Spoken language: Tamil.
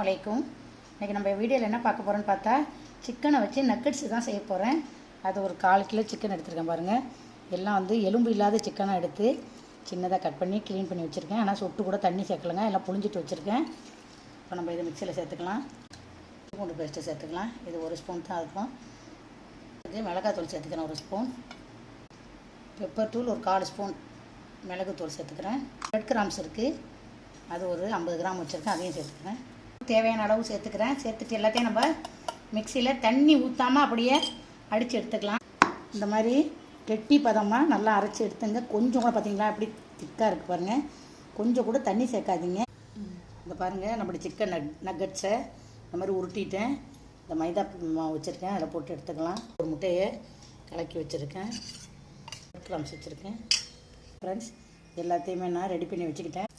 அலைக்கும். இன்றைக்கி நம்ம வீடியோவில் என்ன பார்க்க போகிறோன்னு பார்த்தா சிக்கனை வச்சு நக்கட்ஸ் தான் செய்ய போகிறேன். அது ஒரு 1/4 கிலோ சிக்கன் எடுத்துருக்கேன் பாருங்கள். எல்லாம் வந்து எலும்பு இல்லாத சிக்கனாக எடுத்து சின்னதாக கட் பண்ணி க்ளீன் பண்ணி வச்சுருக்கேன். ஆனால் சொட்டு கூட தண்ணி சேர்க்கலைங்க, எல்லாம் புழிஞ்சிட்டு வச்சுருக்கேன். இப்போ நம்ம இதை மிக்சியில் சேர்த்துக்கலாம். பூண்டு பேஸ்ட்டு சேர்த்துக்கலாம். இது 1 ஸ்பூன் தான் இருக்கும். இது மிளகாத்தூள் சேர்த்துக்கிறேன் 1 ஸ்பூன். பெப்பர் தூள் ஒரு 1/4 ஸ்பூன் மிளகுத்தூள் சேர்த்துக்கிறேன். ரெட் கிராம்ஸ் இருக்குது, அது ஒரு 50 கிராம் வச்சுருக்கேன், அதையும் சேர்த்துக்கிறேன். தேவையான அளவு சேர்த்துக்கிறேன். சேர்த்துட்டு எல்லாத்தையும் நம்ம மிக்சியில் தண்ணி ஊற்றாமல் அப்படியே அடித்து எடுத்துக்கலாம். இந்த மாதிரி கெட்டி பதமாக நல்லா அரைச்சி எடுத்துங்க. கொஞ்சம் கூட பார்த்தீங்களா எப்படி திக்காக இருக்குது பாருங்கள். கொஞ்சம் கூட தண்ணி சேர்க்காதீங்க. இந்த பாருங்கள், நம்மளுடைய சிக்கன் நக்கட்ஸை இந்த மாதிரி உருட்டிட்டேன். இந்த மைதா மாவு வச்சுருக்கேன், அதில் போட்டு எடுத்துக்கலாம். ஒரு முட்டையை கலக்கி வச்சுருக்கேன், கிராம்ஸ் வச்சுருக்கேன். ஃப்ரெண்ட்ஸ், எல்லாத்தையுமே நான் ரெடி பண்ணி வச்சுக்கிட்டேன்.